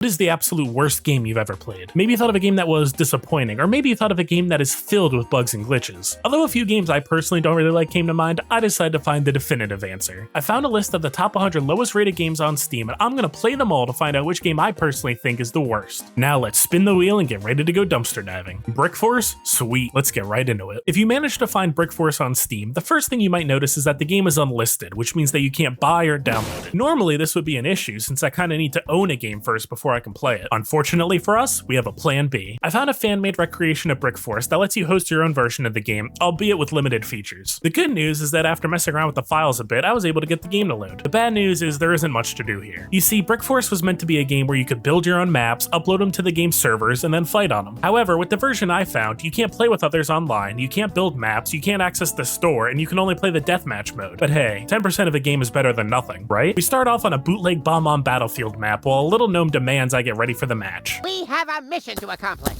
What is the absolute worst game you've ever played? Maybe you thought of a game that was disappointing, or maybe you thought of a game that is filled with bugs and glitches. Although a few games I personally don't really like came to mind, I decided to find the definitive answer. I found a list of the top 100 lowest rated games on Steam, and I'm gonna play them all to find out which game I personally think is the worst. Now let's spin the wheel and get ready to go dumpster diving. Brick-Force? Sweet, let's get right into it. If you manage to find Brick-Force on Steam, the first thing you might notice is that the game is unlisted, which means that you can't buy or download it. Normally this would be an issue since I kinda need to own a game first before I can play it. Unfortunately for us, we have a plan B. I found a fan-made recreation of Brick-Force that lets you host your own version of the game, albeit with limited features. The good news is that after messing around with the files a bit, I was able to get the game to load. The bad news is there isn't much to do here. You see, Brick-Force was meant to be a game where you could build your own maps, upload them to the game's servers, and then fight on them. However, with the version I found, you can't play with others online, you can't build maps, you can't access the store, and you can only play the deathmatch mode. But hey, 10% of a game is better than nothing, right? We start off on a bootleg bomb on battlefield map while a little gnome demands I get ready for the match. We have a mission to accomplish.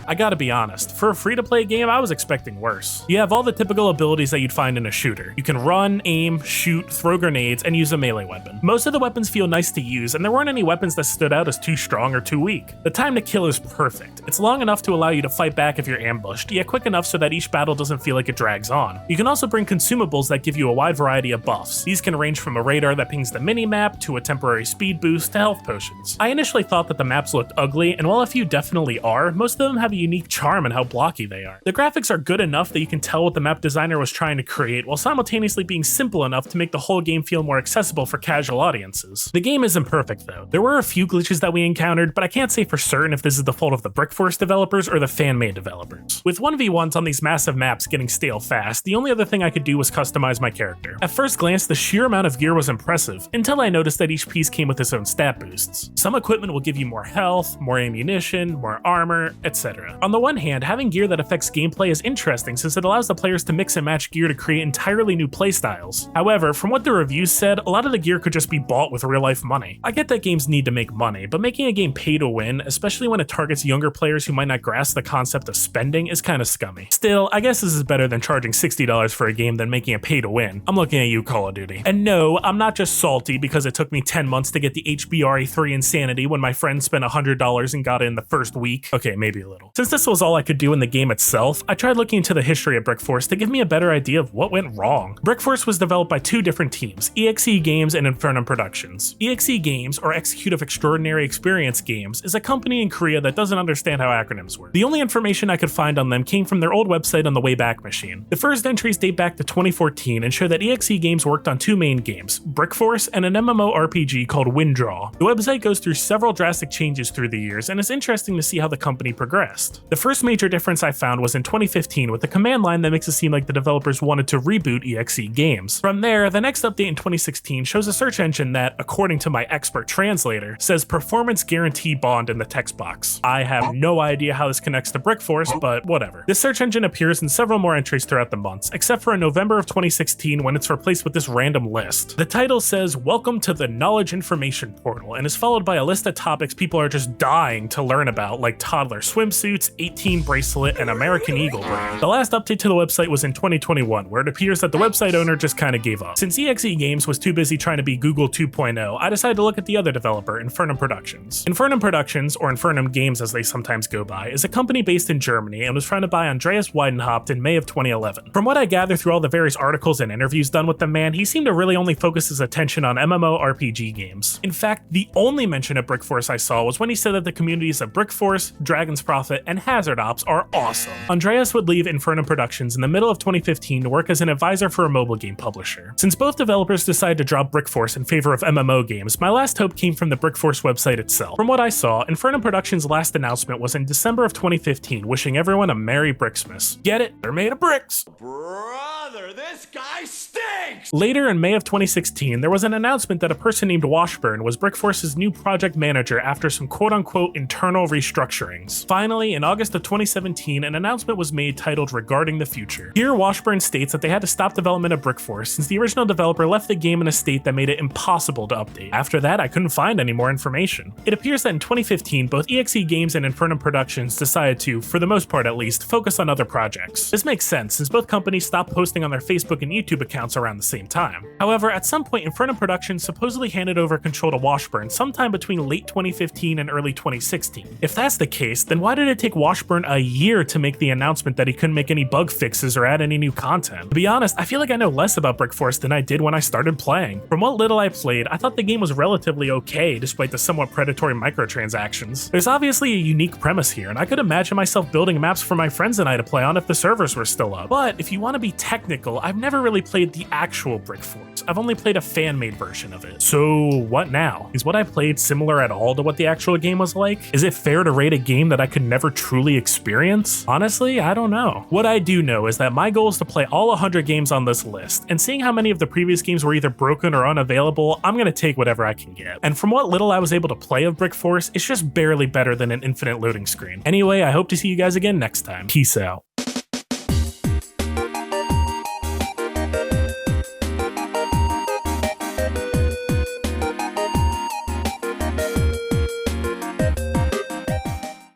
I gotta be honest, for a free-to-play game, I was expecting worse. You have all the typical abilities that you'd find in a shooter. You can run, aim, shoot, throw grenades, and use a melee weapon. Most of the weapons feel nice to use, and there weren't any weapons that stood out as too strong or too weak. The time to kill is perfect. It's long enough to allow you to fight back if you're ambushed, yet quick enough so that each battle doesn't feel like it drags on. You can also bring consumables that give you a wide variety of buffs. These can range from a radar that pings the mini-map, to a temporary speed boost, to health potions. I initially thought that the maps looked ugly, and while a few definitely are, most of them have a unique charm in how blocky they are. The graphics are good enough that you can tell what the map designer was trying to create, while simultaneously being simple enough to make the whole game feel more accessible for casual audiences. The game isn't perfect though. There were a few glitches that we encountered, but I can't say for certain if this is the fault of the Brick-Force developers or the fan-made developers. With 1v1s on these massive maps getting stale fast, the only other thing I could do was customize my character. At first glance, the sheer amount of gear was impressive, until I noticed that each piece came with its own stat boosts. Some equipment will give you more health, more ammunition, more armor, etc. On the one hand, having gear that affects gameplay is interesting since it allows the players to mix and match gear to create entirely new playstyles. However, from what the reviews said, a lot of the gear could just be bought with real-life money. I get that games need to make money, but making a game pay to win, especially when it targets younger players who might not grasp the concept of spending, is kinda scummy. Still, I guess this is better than charging $60 for a game than making it pay to win. I'm looking at you, Call of Duty. And no, I'm not just salty because it took me 10 months to get the HBRE3 Insanity when my friend spent $100 and got it in the first week. Okay, maybe a little. Since this was all I could do in the game itself, I tried looking into the history of Brick-Force to give me a better idea of what went wrong. Brick-Force was developed by two different teams, EXE Games and Infernum Productions. EXE Games, or Execute of Extraordinary Experience Games, is a company in Korea that doesn't understand how acronyms work. The only information I could find on them came from their old website on the Wayback Machine. The first entries date back to 2014 and show that EXE Games worked on two main games, Brick-Force and an MMORPG called Winddraw. The website goes through several drastic changes through the years, and it's interesting to see how the company progressed. The first major difference I found was in 2015 with a command line that makes it seem like the developers wanted to reboot EXE Games. From there, the next update in 2016 shows a search engine that, according to my expert translator, says performance guarantee bond in the text box. I have no idea how this connects to Brick-Force, but whatever. This search engine appears in several more entries throughout the months, except for in November of 2016 when it's replaced with this random list. The title says, "Welcome to the Knowledge Information Portal," and is followed by a list of topics people are just dying to learn about, like toddler swimsuits, 18 bracelet, and American Eagle brand. The last update to the website was in 2021, where it appears that the website owner just kinda gave up. Since EXE Games was too busy trying to be Google 2.0, I decided to look at the other developer, Infernum Productions. Infernum Productions, or Infernum Games as they sometimes go by, is a company based in Germany and was trying to buy Andreas Weidenhaupt in May of 2011. From what I gather through all the various articles and interviews done with the man, he seemed to really only focus his attention on MMORPG games. In fact, the only mention of Brick-Force I saw was when he said that the communities of Brick-Force, Dragon's Prophet, and Hazard Ops are awesome. Andreas would leave Infernum Productions in the middle of 2015 to work as an advisor for a mobile game publisher. Since both developers decided to drop Brick-Force in favor of MMO games, my last hope came from the Brick-Force website itself. From what I saw, Infernum Productions' last announcement was in December of 2015, wishing everyone a Merry Bricksmas. Get it? They're made of bricks! Brother, this guy stinks! Later in May of 2016, there was an announcement that a person named Washburn was Brick-Force's new project manager after some quote-unquote internal restructurings. Finally, Finally, in August of 2017, an announcement was made titled Regarding the Future. Here, Washburn states that they had to stop development of Brick-Force since the original developer left the game in a state that made it impossible to update. After that, I couldn't find any more information. It appears that in 2015, both EXE Games and Infernum Productions decided to, for the most part at least, focus on other projects. This makes sense since both companies stopped posting on their Facebook and YouTube accounts around the same time. However, at some point, Infernum Productions supposedly handed over control to Washburn sometime between late 2015 and early 2016. If that's the case, then why did it take Washburn a year to make the announcement that he couldn't make any bug fixes or add any new content? To be honest, I feel like I know less about Brick-Force than I did when I started playing. From what little I played, I thought the game was relatively okay despite the somewhat predatory microtransactions. There's obviously a unique premise here, and I could imagine myself building maps for my friends and I to play on if the servers were still up. But if you want to be technical, I've never really played the actual Brick-Force. I've only played a fan-made version of it. So what now? Is what I played similar at all to what the actual game was like? Is it fair to rate a game that I could never truly experience? Honestly, I don't know. What I do know is that my goal is to play all 100 games on this list, and seeing how many of the previous games were either broken or unavailable, I'm gonna take whatever I can get. And from what little I was able to play of Brick-Force, it's just barely better than an infinite loading screen. Anyway, I hope to see you guys again next time. Peace out.